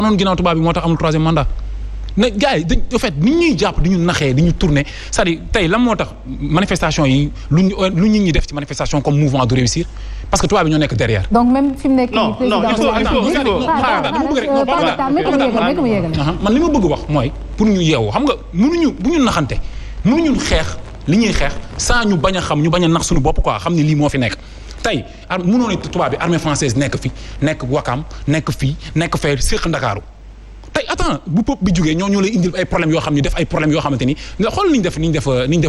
noonu ginnaaw tubaab bi moo tax amul troisième mandat na gars yi dañ en fait ni ñuy jàpp di ñu naxee di ñu tourner c'est-à-dire tey lan moo tax manifestation yi lu nit ñi def ci manifestation comme mouvement de réussir parce que tubaab bi ñoo nekk derrière. donc même fi mu nekk nii président man li ma bëgg wax mooy pour ñu yeewu xam nga mënuñu bu ñu naxante mënuñu xeex li ñuy xeex sans ñu bañ a xam ñu bañ a nax suñu bopp quoi xam ne lii moo fi nekk. tey mënoo ne tubaab bi armée française nekk fi nekk Wakam nekk fii nekk fee séq Ndakaaru tey attends bu peuple bi jógee ñoo lay indil ay problèmes yoo xam ne def ay problèmes yoo xamante ni xool niñ def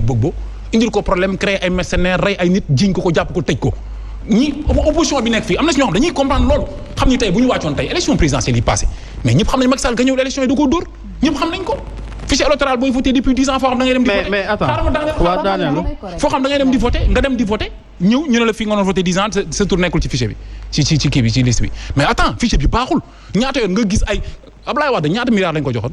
Gbagbo indil ko problème créer ay mercenaires rey ay nit jiñ ko jàpp ko tëj ko ñi opposition bi nekk fii am na si ñoo xam dañuy comprendre loolu xam ni tey bu ñu wàccoon tey élection présidentielle yi passé mais ñëpp xam nañ Macky Sall ga ñëw élection yi da koo dóor ñëpp xam nañ ko fichier électoral booy voté depuis 10 ans foo xam da ngay dem di voté mais attends foo xam da ngay dem di voté nga dem di voté ñëw ñu ne la fii nga doon voté 10 ans sa tour nekkul ci fichier bi ci kii bi ci liste bi mais attends fichier bi baaxul ñaata yoon nga gis ay Abdoulaye Wade ñaata milliards lañ ko joxoon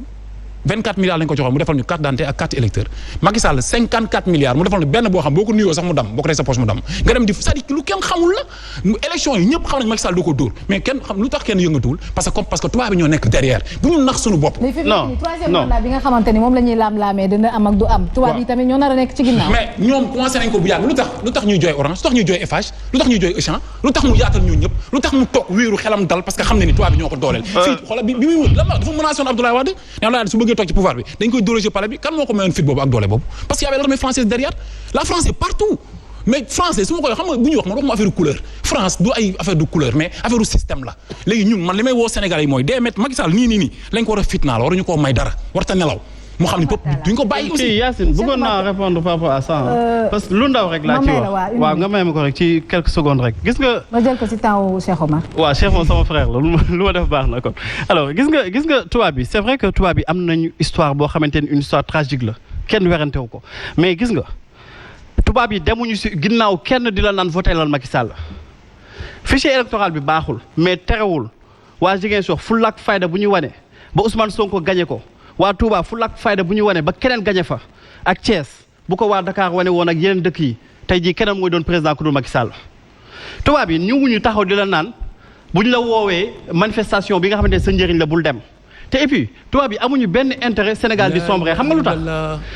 24 milliards lañ ko joxoon mu defal ñu carte d'identité ak carte électeur Macky Sall 54 milliards mu defal ñu benn boo xam boo ko nuyoo sax mu dam boo ko dee sa poche mu dam nga dem di c'est-à-dire lu kenn xamul la élection yi ñëpp xam nañ Macky Sall doo ko dóor mais kenn xam lu tax kenn yëngatuwul parce que tubaab bi ñoo nekk derrière bu ñu nax suñu bopp. non troisième mandat bi nga xamante ni moom la ñuy laam-laamee dina am ak du am. tubaab yi tamit ñoo nar a nekk ci ginnaaw. mais ñoom commencé nañ ko bu yàgg lu tax ñuy jooy Orange lu tax ñuy jooy Eiffage lu tax ñuy jooy Auchan lu tax mu yaatal ñun ñëpp lu tax mu toog wéeru xelam dal parce que xam ne ni tubaab bi ñoo ko dooleel. fii xoolal bi muy wut lan la dafa menacé woon Abdoulaye Wade ne Abdoulaye Wade su bëggee toog ci pouvoir bi dañ koy dóoree ci palais bi kan moo ko mayoon fit boobu ak doole boobu parce que y avait l'armée française derrière la France est partout mais français su ma koy xam nga bu ñuy wax man waxuma affaire couleur France du ay affaire de couleur mais affaire système la léegi ñun man li may woo Sénégal yi mooy dee met Macky Sall nii lañ ko war a fitnaal waruñu koo may dara warta nelaw mu xam ni peuple duñ ko bàyyi aussi. Yacine bëggoon naa répondre par rapport à ça parce que lu ndaw rek laa ci wax waaw nga may ma ko rek ci quelques secondes rek gis nga. ma jël ko ci temps Cheikh Omar. waaw Cheikh moom sama frère la lu ma def baax na kon alors gis nga tubaab bi c'est vrai que tubaab bi am nañu histoire boo xamante ni une histoire tragique la kenn werantewu ko mais gis nga tubaab yi demuñu si ginnaaw kenn di la naan voté lal Macky Sall fichier électoral bi baaxul mais terewul waa Ziguinchor fulla ak fayda bu ñu wane ba Ousmane Sonko gagné ko. waa Touba fu lak fayda bu ñu wane ba keneen gañe fa ak Thiès bu ko waa Dakar wane woon ak yeneen dëkk yi tey jii keneen mooy doon président ku dul Macky Sall tubaab yi ñu taxaw di la naan bu ñu la woowee manifestation bi nga xamante ne sa njëriñ la bul dem te et puis tubaab yi amuñu benn intérêt Sénégal di sombre xam nga lu tax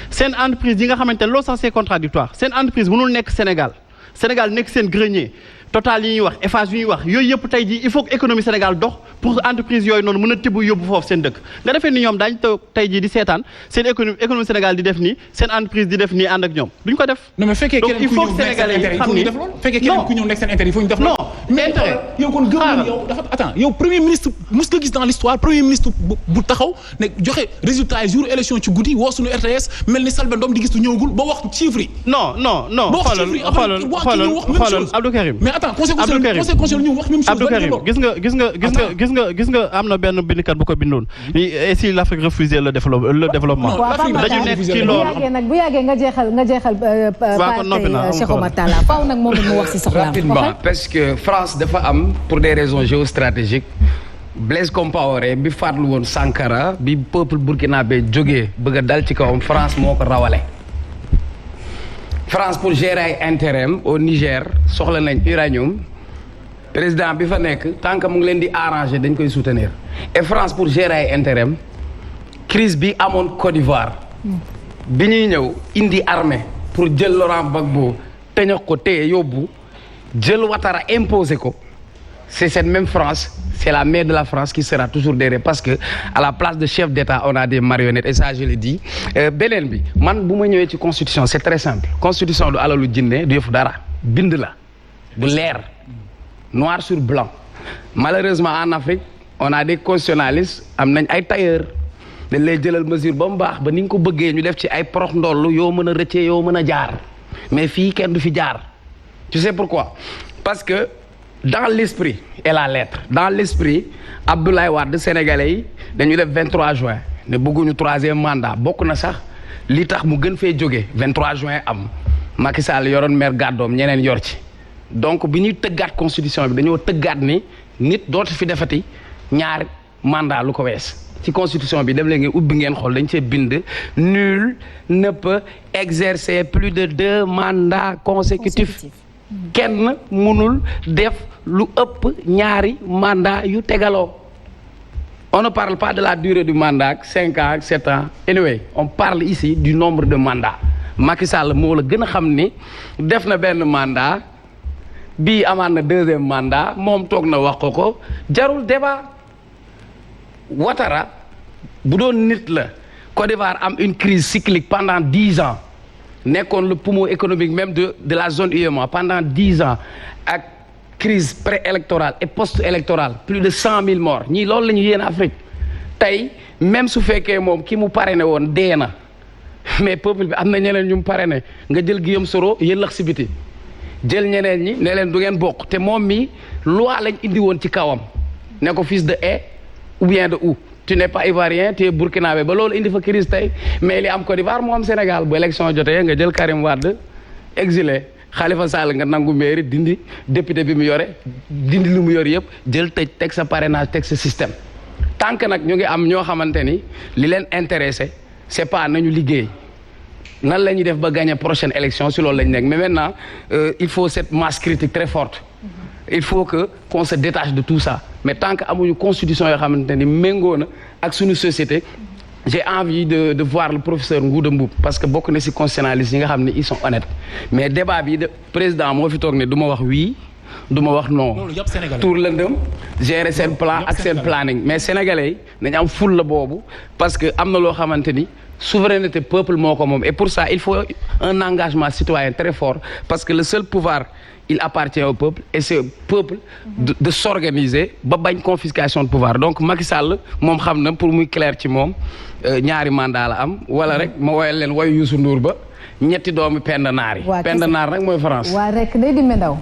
seen entreprise yi nga xamante ne loolu sax c'est contradictoire seen entreprise mënul nekk Sénégal nekk seen grenier Total yi ñuy wax Eiffage yi ñuy wax yooyu yëpp tey jii il faut que économie Sénégal dox pour entreprise yooyu noonu mën a tibb yóbbu foofu seen dëkk nga defee ni ñoom daañu toog tey jii di seetaan seen économie Sénégal di def nii seen entreprise di def nii ànd ak ñoom duñ ko def. non mais fekkee keneen ku ñëw nekk seen intérêt il faut ñu def loolu fekkee keneen ku ñëw nekk seen intérêt il faut ñu def loolu. non mais yow kon gëm nga yow dafa attends yow premier ministre mos nga gis dans l'histoire premier ministre bu taxaw ne joxe résultat yi jour élection ci guddi woo suñu RTS mel ni Selbé Ndom di gis lu ñëwagul ba wax chiffres yi. non xoolal Abdou Karim mais attends conseil constitutionnel ñu wax même chose. Abdou Karim gis nga am na benn bindkat bu ko bindoon. et si l'Afrique refusait le développement. dañu nekk ci loolu bu yàggee nga jeexal. Cheikh Omar Talla faaw nag moom mu wax ci soxlaam. rapidement parce que France dafa am pour des raisons géostratégiques Blaise Compaoré bi faatlu woon Sankara bi peuple burkinabé jógee bëgg a dal ci kawam France moo ko rawale. France pour gérer ay intérêt au Niger soxla nañ uranium président bi fa nekk tant que mu ngi leen di arranger dañ koy soutenir et France pour gérer ay intérêt crise bi amoon Côte d'Ivoire bi ñuy ñëw indi armée pour jël Laurent Gbagbo teñax ko téye yóbbu jël Ouattara imposer ko c'est cette même France c'est la mère de la France qui sera toujours derrière parce que à la place de chef d'État on a des marionnettes et ça je le dis beneen bi man bu ma ñëwee ci constitution c'est très simple constitution du alalu jinne du yëfu dara bind la bu leer noir sur blanc malheureusement en Afrique on a des constitutionnalistes am nañ ay tailleurs dañ lay jëlal mesure ba mu baax ba ni nga ko bëggee ñu def ci ay porox ndollu yoo mën a rëccee yoo mën a jaar mais fii kenn du fi jaar tu sais pourquoi parce que dans l'esprit et la lettre dans l'esprit Abdoulaye Wade sénégalais yi dañu def 23 juin ne bëgguñu troisième mandat bokk na sax li tax mu gën fee jóge 23 juin am Macky Sall yoroon maire gàddoom ñeneen yor ci donc bi ñuy tëggaat constitution bi dañoo tëggaat ni nit dootu fi defati ñaari mandat lu ko wees ci constitution bi dem leen ngeen ubbi ngeen xool dañ cee bind nul ne peut exercer plus de 2 mandats consécutifs kenn mënul def lu ëpp ñaari mandat yu tegaloo on ne parle pas de la durée du mandat 5 ans 7 ans anyway on parle ici du nombre de mandats Macky Sall moo la gën a xam ni def na benn mandat bii amaat na deuxième mandat moom toog na wax ko jarul débat Ouattara bu doon nit la Côte d'Ivoire am une crise cyclique pendant 10 ans nekkoon le poumon économique même de la zone UEMOA pendant 10 ans ak crise pré-électorale et post-électorale plus de 100 000 morts ñii loolu la ñu yéen Afrique tey même su fekkee moom ki mu parrainé woon dee na mais peuple bi am na ñeneen ñu mu parrainé nga jël Guillaume Soro yëllax si biti jël ñeneen ñi ne leen du ngeen bokk te moom mi loi lañ indi woon ci kawam ne ko fils de et ou bien de ou tu n'es pas ivoirien tu es burkinabé ba loolu indi fa crise tey mais li am Côte d'Ivoire moo am Sénégal bu élection jotee nga jël Karim Wade exilé Khalifa Sall nga nangu mairie dindi député bi mu yore dindi lu mu yor yëpp jël tëj teg sa parrainage teg sa système tant que nag ñu ngi am ñoo xamante ni li leen intéressé c'est pas nañu liggéey nan la ñuy def ba gagner prochaine élection si loolu lañ nekk mais maintenant il faut cette masse critique très forte il faut que qu'on se détache de tout ça mais tant que amuñu constitution yoo xamante ni méngoo na ak suñu société j'ai envie de voir le professeur Ngouda Mboup parce que bokk na si constitutionnalistes yi nga xam ne ils sont honnêtes mais débat bi de président moo fi toog ne du ma wax oui du ma wax non tour lëndëm gérer seen plan ak seen planning mais sénégalais yi nañu am ful la boobu parce que am na loo xamante ni souveraineté peuple moo ko moom et pour ça il faut un engagement citoyen très fort parce que le seul pouvoir il appartient au peuple et c'est au peuple de s'organiser ba bañ confiscation de pouvoir donc Macky Sall moom xam na pour muy clair ci moom ñaari mandat la am wala rek ma woyal leen woyu Youssou Ndour ba ñetti doomi Penda Naar yi Penda Naar nag mooy France waa rek day di ndaw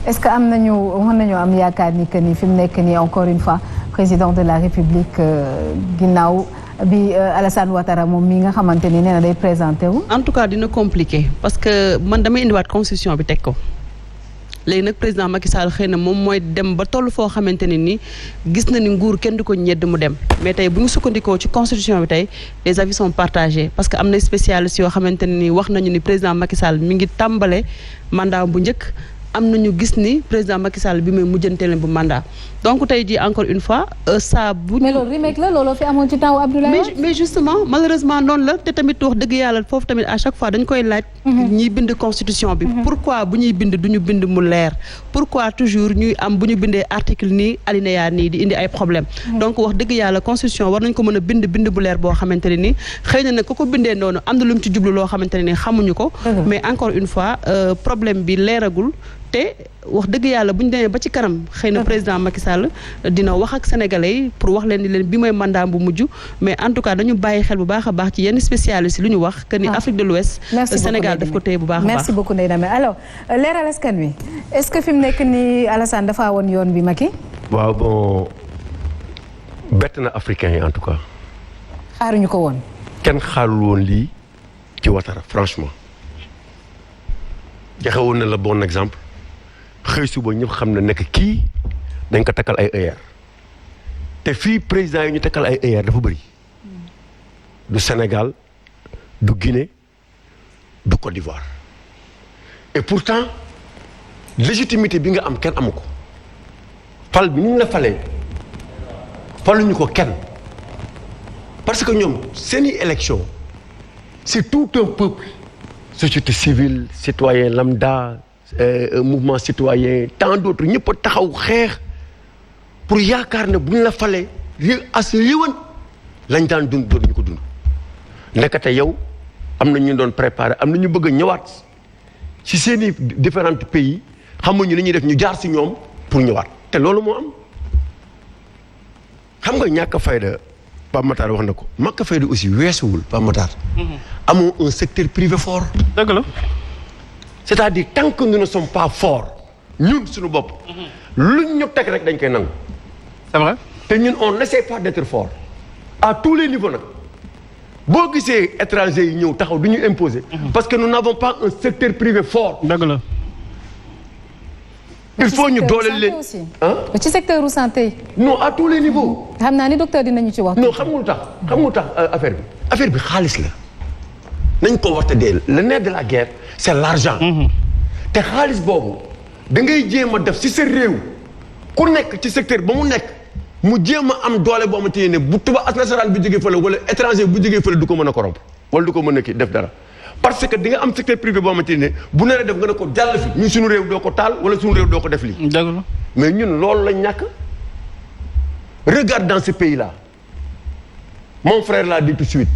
est-ce que am nañu mën nañu am yaakaar ni que ni fi mu nekk nii encore une fois président de la République ginnaaw bi Alassane Ouattara moom mi nga xamante ni nee na day présenté wu. en tout cas dina compliqué parce que man damay indiwaat constitution bi teg ko léegi nag président Macky Sall xëy na moom mooy dem ba toll foo xamante ne ni gis na ni nguur kenn du ko ñedd mu dem mais tey bu ñu sukkandikoo ci constitution bi tey les avis sont partagés parce que am na spécialistes yoo xamante ne ni wax nañu ni président Macky Sall mi ngi tàmbale mandat bu njëkk. am nañu gis ni président Macky Sall bi muy mujjanteeleen bu mandat donc tey jii encore une fois ça bu. mais loolu remake la looloo fi amoon ci temps Abdoulaye Wade mais justement malheureusement noonu la te tamit wax dëgg yàlla foofu tamit à chaque fois dañ koy laaj. ñiy bind constitution bi. pourquoi bu ñuy bind du ñu bind mu leer. pourquoi toujours ñuy am bu ñu bindee article nii alinéa nii di indi ay problème donc wax dëgg yàlla constitution war nañ ko mën a bind bu leer boo xamante ne ni xëy na nag ku ko bindee noonu am na lu mu ci jublu loo xamante ne ni xamuñu ko. mais encore une fois problème bi leeragul. te wax dëgg yàlla bu ñu demee ba ci kanam xëy na président Macky Sall dina wax ak sénégalais yi pour wax leen ni leen bi mooy mandat bu mujj mais en tout cas dañu bàyyi xel bu baax a baax ci yenn spécialistes yi lu ñu wax que ni Afrique de l'Ouest Sénégal daf ko téye bu baax a baax. merci beaucoup Ndeye Dame alors leeral askan wi est-ce que fi mu nekk ni Alassane dafa woon yoon bi Macky. waaw bon bett na africain yi en tout cas. xaaruñu ko woon. kenn xaarul woon lii ci Ouattara franchement joxe woon na la bon exemple. xëy suba ñëpp xam na nekk kii dañ ko takkal ay ER te fii président yi ñu takkal ay ER dafa bëri du Sénégal du Guinée du Côte d'Ivoire et pourtant légitimité bi nga am kenn amu ko fal bi ni ñu la falee faluñu ko kenn parce que ñoom seeni élection c'est tout un peuple société civile citoyen lambda mouvement citoyen tant d'autres ñëpp a taxaw xeex pour yaakaar ne bu ñu la falee as yëwan lañ daan dund doon ñu ko dund nekkate yow am na ñu doon préparé am na ñu bëgg a ñëwaat ci seeni différents pays xamuñu li ñuy def ñu jaar si ñoom pour ñëwaat te loolu moo am xam nga ñàkk a fayda Pape Matar wax na ko ñàkk a fayda aussi weesuwul Pape Matar amoo un secteur privé fort dëgg la c'est-à-dire tant que nous ne sommes pas forts ñun suñu bopp luñ ñu teg rek dañ koy nangu c'est vrai te ñun on n'essaie pas d'être fort à tous les niveaux nag boo gisee étrangers yi ñëw taxaw du ñu imposer parce que nous n'avons pas un secteur privé fort dëgg la il faut ñu dooleel leen ah ci secteur u santé non à tous les niveaux xam naa ni docteur dinañu ci wax non xam nga lu tax affaire bi xaalis la nañ ko waxte dee le nerf de la guerre c'est l'argent te xaalis boobu da ngay jéem a def ci sa réew ku nekk ci secteur ba mu nekk mu jéem a am doole boo xamante ne bu tubaab nasaraan bi jógee fële wala étranger bu jógee fële du ko mën a corrompre wala du ko mën a kii def dara parce que di nga am secteur privé boo xamante ne bu naree def nga ne ko jàll fi ñun suñu réew doo ko taal wala suñu réew doo ko def lii. dëgg la mais ñun loolu lañ ñàkk. Regarde dans ce pays-là mon frère l'a dit tout de suite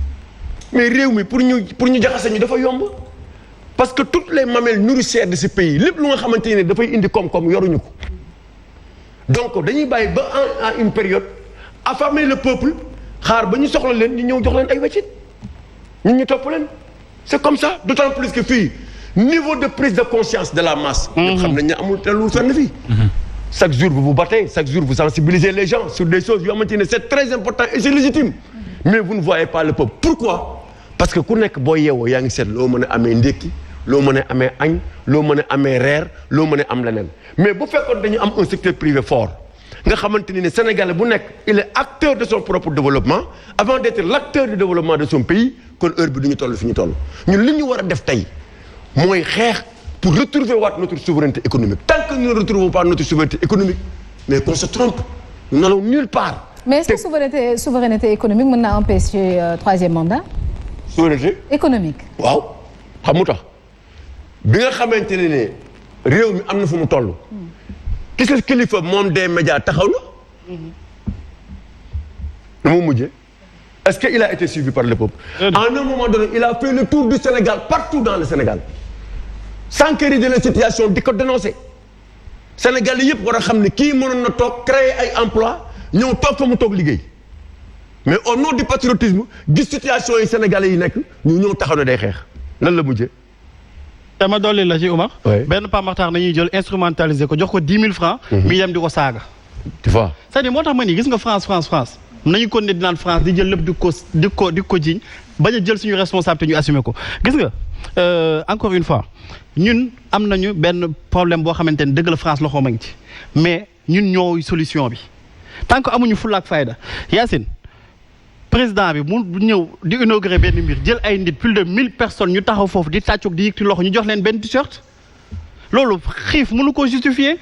mais réew mi pour ñu jaxase ñu dafa yomb parce que toutes les mamelles nourricières de ce pays lépp lu nga xamante ne dafay indi koom-koom yoruñu ko donc dañuy bàyyi ba en une période affamer le peuple xaar ba ñu soxla leen ñu ñëw jox leen ay weccit ñun ñu topp leen c'est comme ça d'autant plus que fii niveau de prise de conscience de la masse. ñëpp xam nañ ne amul te lu fenn fii. Chaque jour vous vous battez, chaque jour vous sensibilisez les gens sur des choses yoo xamante ne c'est très important et c'est légitime mais vous ne voyez pas le peuple. Pourquoi? Parce que ku nekk boo yeewoo yaa ngi seet loo mën a amee ndékki loo mën a amee añ loo mën a amee reer loo mën a am leneen mais bu fekkoon dañu am un secteur privé fort nga xamante ni ne Sénégalais bu nekk il est acteur de son propre développement avant d'être l'acteur du développement de son pays kon heure bi du ñu toll fi ñu toll ñun li ñu war a def tey mooy xeex pour retrouver waat notre souveraineté économique. Tant que nous ne retrouvons pas notre souveraineté économique, mais qu'on se trompe, nous n'allons nulle part. Mais est-ce que souveraineté économique mën na empêcher troisième mandat? Souveraineté économique. waaw xam nga tax bi nga xamante ne réew mi am na fu mu toll. gis nga kilifa moom des médias taxaw na. nu mu mujjee. est-ce que il a été suivi par le peuple. À un moment donné il a fait le tour du Sénégal partout dans le Sénégal. s'enquérir la situation di ko dénoncer Sénégal yi yëpp war a xam ne kii mënoon na toog créer ay emploi ñëw toog fa mu toog liggéey mais au nom du patriotisme gis situation yi Sénégalais yi nekk ñu ñëw taxaw ne day xeex lan la mujjee. dama dolli la ci Oumar. oui benn Pape Makhtar nañuy jël instrumentaliser ko jox ko 10 000 francs. mi dem di ko saaga. tu vois. c'est-à-dire moo tax ma ni gis nga France nañu ko ne di naan France di jël lépp di ko jiñ bañ a jël suñu responsabilité ñu assumer ko gis nga encore une fois. ñun am nañu benn problème boo xamante ne dëgg la France loxo ma ngi ci mais ñun ñooy solution bi tant que amuñu fulla ak fayda Yacine président bi mu ñëw di inaugurer benn mbir jël ay nit plus de 1000 personnes ñu taxaw foofu di tàccoog di yëkkati loxo ñu jox leen benn t-shirt loolu xiif mënu ko justifier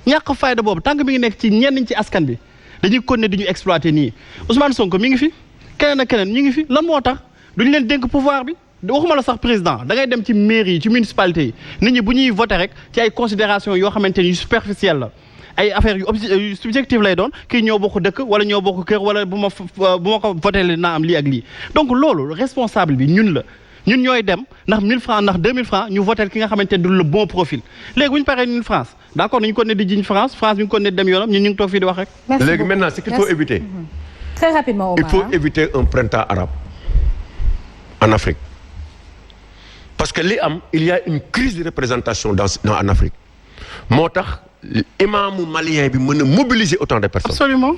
ñàkk fayda boobu tant que mi ngi nekk ci ñenn ci askan bi dañuy continuer di ñu exploiter nii Ousmane Sonko mi ngi fi keneen ak keneen ñu ngi fi lan moo tax duñu leen dénk pouvoir bi. waxuma la sax président da ngay dem ci mairie yi ci municipalité yi nit ñi bu ñuy voté rek ci ay considération yoo xamante ni yu superficielle la ay affaires yu subjective lay doon kii ñoo bokk dëkk wala ñoo bokk kër wala bu ma ko voté lee naa am lii ak lii donc loolu responsable bi ñun la ñun ñooy dem ndax 1000 francs ndax 2000 francs ñu voté ki nga xamante ni du le bon profil léegi bu ñu paree ñun France d'accord nañu ko ne di jiñ France mi ngi ko ne dem yoonam ñun ñu ngi toog fii di wax rek. léegi maintenant ce qu'il faut éviter. Très rapidement Omar. Il faut éviter un printemps arabe en Afrique. Parce que li am il y a une crise de représentation en Afrique moo tax imaamu malien bi mën a mobiliser autant de personnes. Absolument.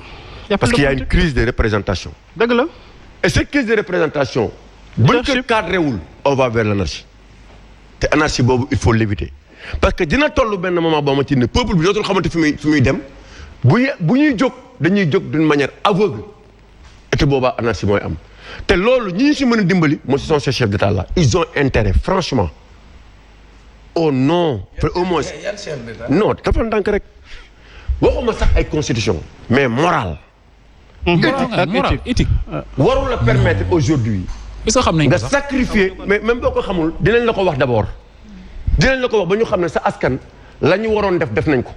Parce qu'il y a une crise de représentation. dëgg la. Et cette crise de représentation. buñ ko cadré wul on va vers l'anarchie. te anarchie boobu il faut l'éviter parce que dina toll benn moment boo ma ci ne peuple bi dootul xamante fi muy dem bu ñuy jóg dañuy jóg d'une manière aveugle et te boobaa anarchie mooy am. te loolu ñi ñu si mën a dimbali mooy ce sont ces chefs d'État là ils ont intérêt franchement au nom au moins non dafa ndànk rek waxuma sax ay constitution mais morale éthique warul la permettre aujourd'hui est-ce que xam nañ ko nga sax sacrifier mais même boo ko xamul dinañ la ko wax d'abord dinañ la ko wax ba ñu xam ne sa askan la ñu waroon def nañ ko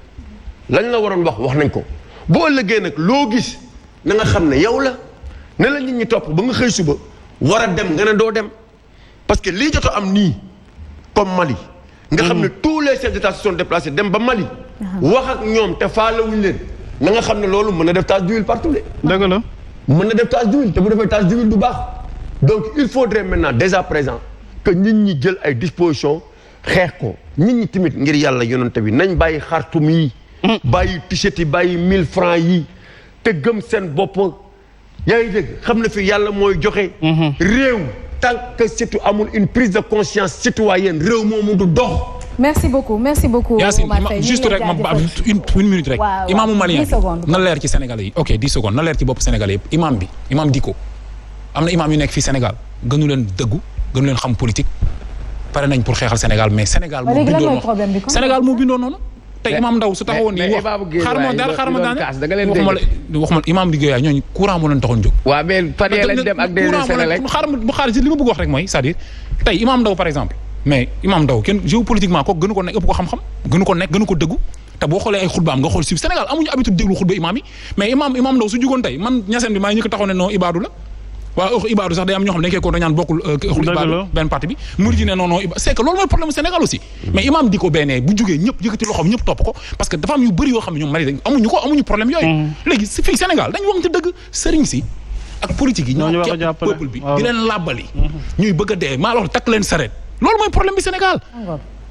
lañ la waroon wax nañ ko boo ëllëgee nag loo gis na nga xam ne yow la ne la nit ñi topp ba nga xëy suba war a dem nga ne doo dem parce que lii jot a am nii comme Mali nga xam ne tous les chefs d'État se sont déplacés dem ba Mali wax ak ñoom te faalewuñ leen na nga xam ne loolu mën na def tache d'huile partout de dëgg la mën na def tache d'huile te bu defee tache d'huile du baax donc il faudrait maintenant dès à présent que nit ñi jël ay dispositions xeex ko nit ñi tamit ngir yàlla yonante bi nañ bàyyi xartum yi bàyyi t-shirt yi bàyyi 1000 francs yi te gëm seen bopp yaa ngi dégg xam na fi yàlla mooy joxe réew tant que surtout amul une prise de conscience citoyenne réew moomu du dox. merci beaucoup Yacine juste rek ma une minute rek imaamu malien na leer ci Sénégalais yi ok 10 secondes na leer ci bopp Sénégalais yëpp imam Dicko am na imam yu nekk fii Sénégal gënu leen dëggu gënu leen xam politique pare nañ pour xeexal Sénégal mais Sénégal moo bindoo noonu tey imam Ndaw su taxawoon nii wax xaaral ma daane waxuma imam di Guédiawaye ñooñu courant moo leen taxoon jóg. waaw mais fan yee lañ dem ak xaaral li ma bëgg wax rek mooy c'est-à-dire tey imam Ndaw par exemple mais imam Ndaw kenn géopolitiquement kooku gënu ko nekk ëpp ko xam-xam gënu ko nekk gënu ko dëggu te boo xoolee ay xutbaam nga xool si Sénégal amuñu habitude déglu xutba imam yi mais imam Ndaw su jugoon tey man ñaseen bi maa ngi ñu ko taxaw ne non ibaadu la waaw ibaadu sax day am ñoo xam ne dañ koy ko dañaan bokkul ibaadu benn parti bi murid yi ne non c'est que loolu mooy problème Sénégal aussi mais imam di ko bennee bu jugee ñëpp yëkkati loxoom ñëpp topp ko parce que dafa am yu bëri yoo xam ne ñoom mari dañ amuñu problème yooyu léegi si fii Sénégal dañu waxante dëgg sëriñ si ak politique yi ñoo képp peuple bi di leen làbbali ñuy bëgg a dee maa la takk leen sareet loolu mooy problème bi Sénégal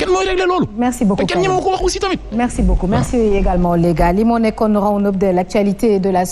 kenn mooy réglé loolu. Merci beaucoup. te kenn ñemewu ko wax aussi tamit. Merci beaucoup. Merci également les gars li moo nekkoon round-up de l'actualité de la